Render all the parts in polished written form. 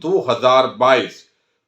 2022।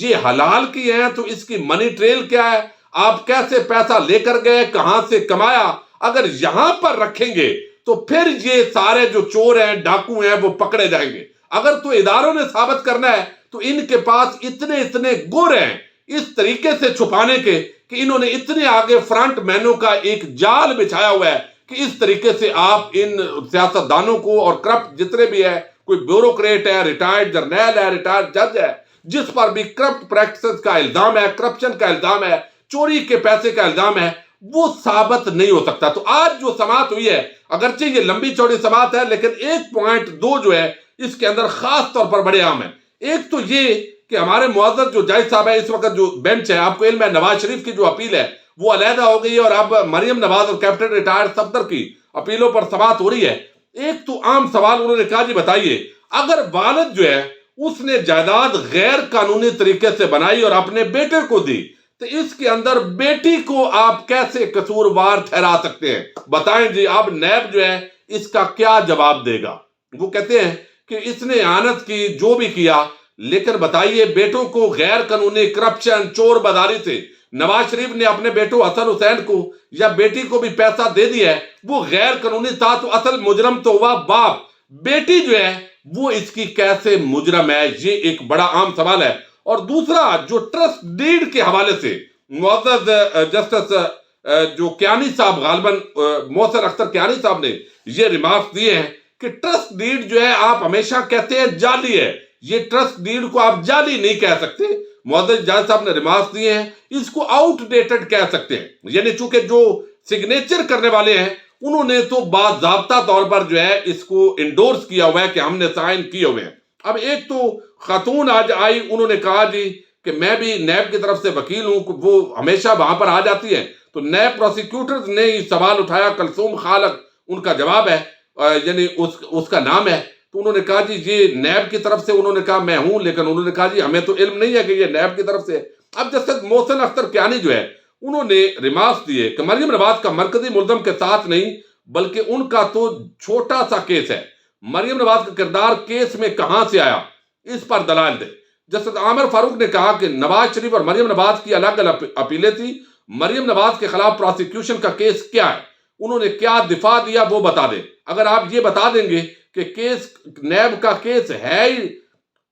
یہ حلال کی ہیں تو اس کی منی ٹریل کیا ہے، آپ کیسے پیسہ لے کر گئے، کہاں سے کمایا، اگر یہاں پر رکھیں گے تو پھر یہ سارے جو چور ہیں، ڈاکو ہیں، وہ پکڑے جائیں گے۔ اگر تو اداروں نے ثابت کرنا ہے تو ان کے پاس اتنے گر ہیں اس طریقے سے چھپانے کے کہ انہوں نے اتنے آگے فرنٹ مینوں کا ایک جال بچھایا ہوا ہے کہ اس طریقے سے آپ ان سیاست دانوں کو اور کرپٹ جتنے بھی ہے، کوئی بیوروکریٹ ہے، ریٹائرڈ جرنیل ہے، ریٹائرڈ جج ہے، جس پر بھی کرپٹ پریکٹسز کا الزام ہے، کرپشن کا الزام ہے، چوری کے پیسے کا الزام ہے، وہ ثابت نہیں ہو سکتا۔ تو آج جو سماعت ہوئی ہے، اگرچہ یہ لمبی چوڑی سماعت ہے، لیکن 1.2 جو ہے اس کے اندر خاص طور پر بڑے عام ہیں۔ ایک تو یہ کہ ہمارے معزز جو جج صاحب ہے، اس وقت جو بینچ ہے، آپ کو علم ہے نواز شریف کی جو اپیل ہے وہ علیحدہ ہو گئی ہے، اور اب مریم نواز اور کیپٹن ریٹائرڈ صفدر کی اپیلوں پر سماعت ہو رہی ہے۔ ایک تو عام سوال انہوں نے کہا، جی بتائیے، اگر والد جو ہے اس نے جائیداد غیر قانونی طریقے سے بنائی اور اپنے بیٹے کو دی، تو اس کے اندر بیٹی کو آپ کیسے قصوروار ٹھہرا سکتے ہیں؟ بتائیں جی۔ اب نیب جو ہے اس کا کیا جواب دے گا؟ وہ کہتے ہیں کہ اس نے اعانت کی، جو بھی کیا، لیکن بتائیے بیٹوں کو غیر قانونی کرپشن، چور بداری سے نواز شریف نے اپنے بیٹوں حسن حسین کو یا بیٹی کو بھی پیسہ دے دیا ہے، وہ غیر قانونی تھا، تو اصل مجرم تو ہوا باپ، بیٹی جو ہے وہ اس کی کیسے مجرم ہے؟ یہ ایک بڑا عام سوال ہے۔ اور دوسرا جو ٹرسٹ ڈیڈ کے حوالے سے معزز جسٹس جو کیانی صاحب، غالباً محسن اختر کیانی صاحب نے یہ ریمارکس دیے ہیں کہ ٹرسٹ ڈیڈ جو ہے آپ ہمیشہ کہتے ہیں جعلی ہے، یہ ٹرسٹ ڈیڈ کو آپ جعلی نہیں کہہ سکتے۔ معزز جج صاحب نے ریمارکس دیے ہیں، اس کو آؤٹ ڈیٹڈ کہہ سکتے ہیں، یعنی چونکہ جو سگنیچر کرنے والے ہیں انہوں نے تو باضابطہ طور پر جو ہے اس کو انڈورس کیا ہوا ہے کہ ہم نے سائن کیے ہوئے ہیں۔ اب ایک تو خاتون آج آئی، انہوں نے کہا جی کہ میں بھی نیب کی طرف سے وکیل ہوں، وہ ہمیشہ وہاں پر آ جاتی ہے، تو نیب پروسیکیوٹرز نے سوال اٹھایا، کلثوم خالق ان کا جواب ہے، یعنی اس کا نام ہے، تو انہوں نے کہا جی یہ نیب کی طرف سے، انہوں نے کہا میں ہوں، لیکن انہوں نے کہا جی ہمیں تو علم نہیں ہے کہ یہ نیب کی طرف سے۔ اب جسٹس محسن اختر کیانی جو ہے انہوں نے ریمارکس دیے کہ مریم نواز کا مرکزی ملزم کے ساتھ نہیں بلکہ ان کا تو چھوٹا سا کیس ہے، مریم نواز کا کردار کیس میں کہاں سے آیا، اس پر دلائل دے۔ جسٹس عامر فاروق نے کہا کہ نواز شریف اور مریم نواز کی الگ الگ اپیلیں تھی، مریم نواز کے خلاف پروسیکیوشن کا کیس کیا ہے، انہوں نے کیا دفاع دیا وہ بتا دیں۔ اگر آپ یہ بتا دیں گے کہ کیس نیب کا کیس ہے ہی،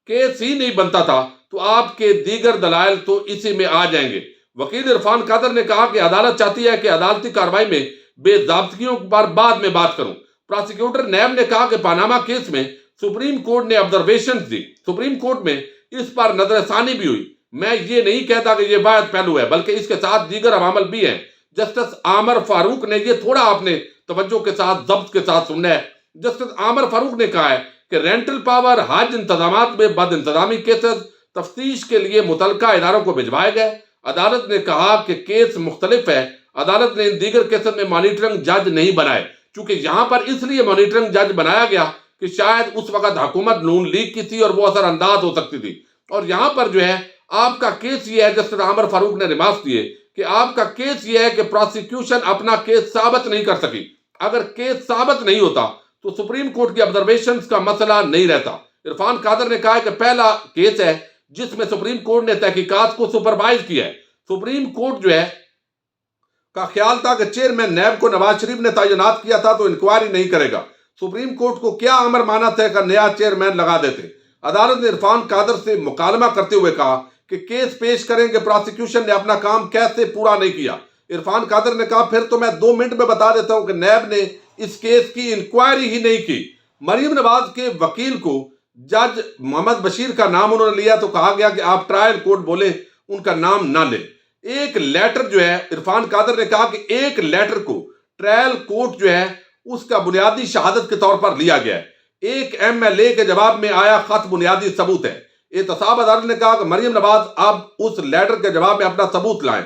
کیس ہی نہیں بنتا تھا، تو آپ کے دیگر دلائل تو اسی میں آ جائیں گے۔ وکیل عرفان قادر نے کہا کہ عدالت چاہتی ہے کہ عدالتی کارروائی میں بے ضابطگیوں پر بعد میں بات کروں۔ پروسیکیوٹر نیب نے کہا کہ پاناما کیس میں سپریم کورٹ نے آبزرویشنز دی، سپریم کورٹ میں اس پر نظر ثانی بھی ہوئی، میں یہ نہیں کہتا کہ یہ واحد پہلو ہے بلکہ اس کے ساتھ دیگر عوامل بھی ہیں۔ جسٹس عامر فاروق نے یہ تھوڑا آپ نے توجہ کے ساتھ، ضبط کے ساتھ سننا ہے۔ جسٹس عامر فاروق نے کہا ہے کہ رینٹل پاور، حج انتظامات میں بد انتظامی کیسز تفتیش کے لیے متعلقہ اداروں کو بھجوائے گئے۔ عدالت نے کہا کہ کیس مختلف ہے، عدالت نے ان دیگر کیسز میں مانیٹرنگ جج نہیں بنائے، چونکہ یہاں پر اس لیے مانیٹرنگ جج بنایا گیا کہ شاید اس وقت حکومت نون لیگ کی تھی اور وہ اثر انداز ہو سکتی تھی، اور یہاں پر جو ہے آپ کا کیس یہ ہے، جسٹس عامر فاروق نے ریمارکس دیے کہ آپ کا کیس یہ ہے کہ پروسیکیوشن اپنا کیس ثابت نہیں کر سکی۔ اگر کیس ثابت نہیں ہوتا تو سپریم کورٹ کی آبزرویشنز کا مسئلہ نہیں رہتا۔ عرفان قادر نے کہا کہ پہلا کیس ہے جس میں سپریم کورٹ نے تحقیقات کو سپروائز کیا ہے۔ سپریم کورٹ جو ہے کا خیال تھا کہ چیئرمین نیب کو نواز شریف نے تعینات کیا تھا تو انکوائری نہیں کرے گا، سپریم کورٹ کو کیا امر مانا تھا کہ نیا چیئرمین لگا دیتے۔ عدالت نے عرفان قادر سے مکالمہ کرتے ہوئے کہا کہ کیس پیش کریں کہ پروسیکیوشن نے اپنا کام کیسے پورا نہیں کیا۔ عرفان قادر نے کہا پھر تو میں 2 منٹ میں بتا دیتا ہوں کہ نیب نے اس کیس کی انکوائری ہی نہیں کی۔ مریم نواز کے وکیل کو جج محمد بشیر کا نام انہوں نے لیا تو کہا گیا کہ آپ ٹرائل کورٹ بولیں، ان کا نام نہ لیں۔ ایک لیٹر جو ہے، عرفان قادر نے کہا کہ ایک لیٹر کو ٹرائل کورٹ جو ہے اس کا بنیادی شہادت کے طور پر لیا گیا ہے، ایک MLA کے جواب میں آیا خط بنیادی ثبوت ہے۔ احتساب عدالت نے کہا کہ مریم نواز اب اس لیٹر کے جواب میں اپنا ثبوت لائیں۔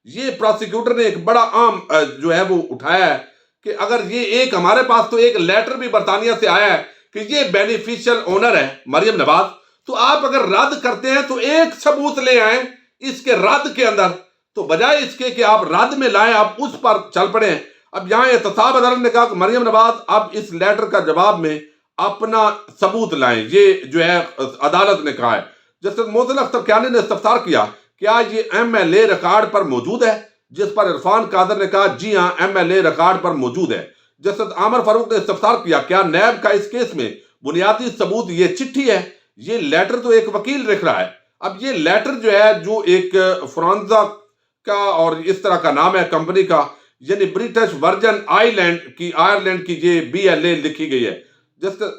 یہ پروسیکیوٹر نے ایک بڑا عام جو ہے وہ اٹھایا ہے کہ اگر یہ ایک ہمارے پاس تو ایک لیٹر بھی برطانیہ سے آیا ہے کہ یہ بینیفیشل اونر ہے مریم نواز، تو آپ اگر رد کرتے ہیں تو ایک ثبوت لے آئیں اس کے رد کے اندر، تو بجائے اس کے کہ آپ رد میں لائیں آپ اس پر چل پڑیں۔ اب یہاں احتساب عدالت نے کہا کہ مریم نواز اب اس لیٹر کا جواب میں اپنا ثبوت لائیں، یہ جو ہے عدالت نے کہا ہے۔ جسٹس محسن اختر کیانی نے استفسار کیا کیا یہ MLA ریکارڈ پر موجود ہے، جس پر عرفان قادر نے کہا جی ہاں MLA ریکارڈ پر موجود ہے۔ جسٹس عامر فاروق نے استفسار کیا کیا نیب کا اس کیس میں بنیادی ثبوت یہ چٹھی ہے؟ یہ لیٹر تو ایک وکیل لکھ رہا ہے۔ اب یہ لیٹر جو ہے جو ایک فرانزا کا اور اس طرح کا نام ہے کمپنی کا، یعنی برٹش ورجن آئرلینڈ کی یہ BLA لکھی گئی ہے۔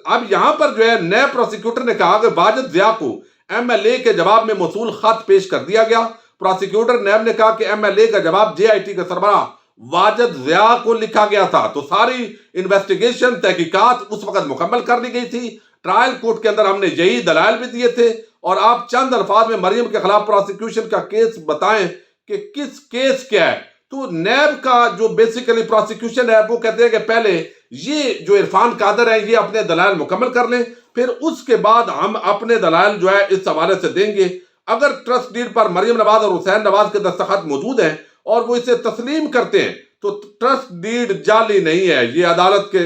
اب یہاں پر جو ہے نیب پروسیکیوٹر نے کہا کہ واجد ضیاء کو MLA کے جواب میں موصول خط پیش کر دیا گیا۔ پروسیکیوٹر نیب نے کہا کہ MLA کا جواب JIT کے سربراہ واجد ضیاء کو لکھا گیا تھا، تو ساری انویسٹیگیشن تحقیقات اس وقت مکمل کر لی گئی تھی۔ ٹرائل کورٹ کے اندر ہم نے یہی دلائل بھی دیے تھے، اور آپ چند الفاظ میں مریم کے خلاف پروسیکیوشن کا کیس بتائیں کہ کس کیس کیا ہے۔ تو نیب کا جو بیسیکلی پروسیکیوشن ہے وہ کہتے ہیں کہ پہلے یہ جو عرفان قادر ہیں یہ اپنے دلائل مکمل کر لیں، پھر اس کے بعد ہم اپنے دلائل جو ہے اس حوالے سے دیں گے۔ اگر ٹرسٹ ڈیڈ پر مریم نواز اور حسین نواز کے دستخط موجود ہیں اور وہ اسے تسلیم کرتے ہیں تو ٹرسٹ ڈیڈ جعلی نہیں ہے، یہ عدالت کے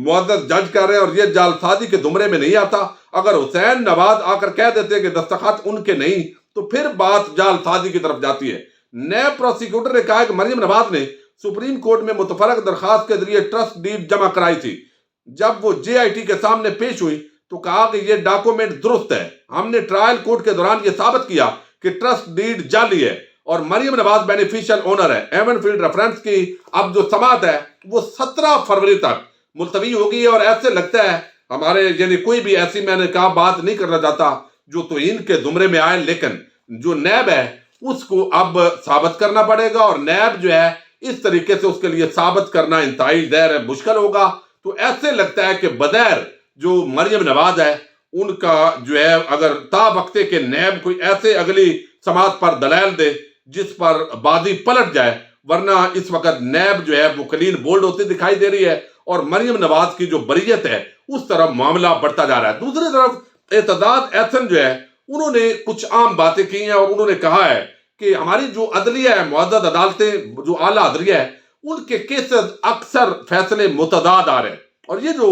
معزز جج کہہ رہے ہیں، اور یہ جعل سازی کے زمرے میں نہیں آتا۔ اگر حسین نواز آ کر کہہ دیتے کہ دستخط ان کے نہیں تو پھر بات جعل سازی کی طرف جاتی ہے۔ نیب پروسیکیوٹر نے کہا کہ مریم نواز نے سپریم کورٹ میں متفرق درخواست کے ذریعے ٹرسٹ ڈیڈ جمع کرائی تھی۔ جب وہ JIT کے سامنے پیش ہوئی تو کہا کہ یہ ڈاکومنٹ درست ہے۔ ہم نے ٹرائل کورٹ کے دوران یہ ثابت کیا کہ ٹرسٹ ڈیڈ جعلی ہے اور مریم نواز بینیفیشل اونر ہے۔ ایون فیلڈ ریفرنس کی اب جو سماعت ہے وہ 17 فروری تک ملتوی ہوگی، اور ایسے لگتا ہے ہمارے یعنی کوئی بھی ایسی میں نے کہا بات نہیں کرنا چاہتا جو توہین کے زمرے میں آئے، لیکن جو نیب ہے اس کو اب ثابت کرنا پڑے گا، اور نیب جو ہے اس طریقے سے اس کے لیے ثابت کرنا انتہائی ظاہر مشکل ہوگا۔ تو ایسے لگتا ہے کہ بغیر جو مریم نواز ہے ان کا جو ہے اگر تا وقتے کے نیب کوئی ایسے اگلی سماعت پر دلائل دے جس پر بازی پلٹ جائے، ورنہ اس وقت نیب جو ہے وہ کلین بولڈ ہوتی دکھائی دے رہی ہے اور مریم نواز کی جو بریت ہے اس طرف معاملہ بڑھتا جا رہا ہے۔ دوسری طرف اعتداد احسن جو ہے انہوں نے کچھ عام باتیں کی ہیں، اور انہوں نے کہا ہے کہ ہماری جو عدلیہ ہے، معزز عدالتیں جو اعلیٰ عدلیہ ہے، ان کے کیسز اکثر فیصلے متضاد آ رہے ہیں، اور یہ جو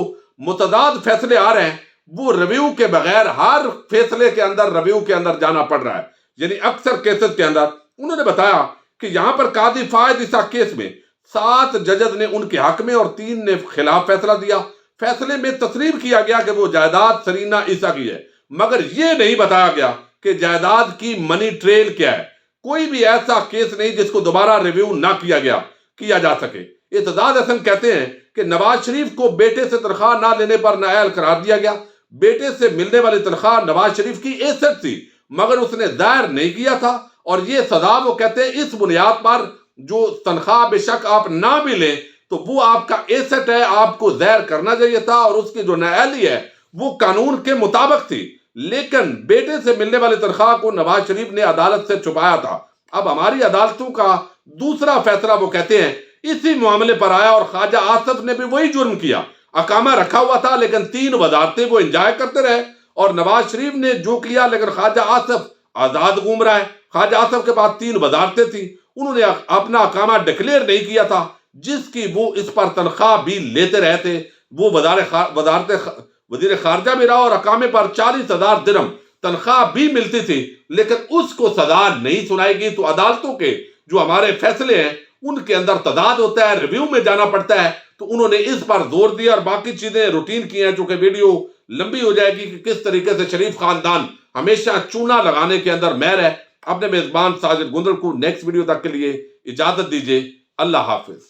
متضاد فیصلے آ رہے ہیں وہ ریویو کے بغیر ہر فیصلے کے اندر ریویو کے اندر جانا پڑ رہا ہے۔ یعنی اکثر کیسز کے اندر انہوں نے بتایا کہ یہاں پر قاضی فائد عیسیٰ کیس میں 7 ججز نے ان کے حق میں اور 3 نے خلاف فیصلہ دیا۔ فیصلے میں تسلیم کیا گیا کہ وہ جائیداد سرینا عیسیٰ کی ہے، مگر یہ نہیں بتایا گیا کہ جائیداد کی منی ٹریل کیا ہے۔ کوئی بھی ایسا کیس نہیں جس کو دوبارہ ریویو نہ کیا جا سکے۔ اعتداد احسن کہتے ہیں کہ نواز شریف کو بیٹے سے تنخواہ نہ لینے پر نااہل قرار دیا گیا۔ بیٹے سے ملنے والی تنخواہ نواز شریف کی ایسٹ تھی، مگر اس نے ظاہر نہیں کیا تھا، اور یہ سزا وہ کہتے ہیں اس بنیاد پر جو تنخواہ بے شک آپ نہ بھی لیں تو وہ آپ کا ایسٹ ہے، آپ کو ظاہر کرنا چاہیے تھا، اور اس کی جو نااہلی ہے وہ قانون کے مطابق تھی، لیکن بیٹے سے ملنے والی تنخواہ کو نواز شریف نے عدالت سے چھپایا تھا۔ اب ہماری عدالتوں کا دوسرا فیصلہ وہ کہتے ہیں اسی معاملے پر آیا، اور خواجہ آصف نے بھی وہی جرم کیا، اقامہ رکھا ہوا تھا لیکن 3 وزارتیں وہ انجوائے کرتے رہے، اور نواز شریف نے جو کیا، لیکن خواجہ آصف آزاد گھوم رہا ہے۔ خواجہ آصف کے پاس 3 وزارتیں تھیں، انہوں نے اپنا اقامہ ڈکلیئر نہیں کیا تھا، جس کی وہ اس پر تنخواہ بھی لیتے رہے تھے۔ وہ وزیر خارجہ بھی رہا اور اقامے پر 40,000 درہم تنخواہ بھی ملتی تھی، لیکن اس کو سزا نہیں سنائی گئی۔ تو عدالتوں کے جو ہمارے فیصلے ہیں ان کے اندر تضاد ہوتا ہے، ریویو میں جانا پڑتا ہے، تو انہوں نے اس پر زور دیا، اور باقی چیزیں روٹین کی ہیں، چونکہ ویڈیو لمبی ہو جائے گی کہ کس طریقے سے شریف خاندان ہمیشہ چونا لگانے کے اندر ماہر ہے۔ اپنے میزبان ساجد گندڑ کو نیکسٹ ویڈیو تک کے لیے اجازت دیجیے۔ اللہ حافظ۔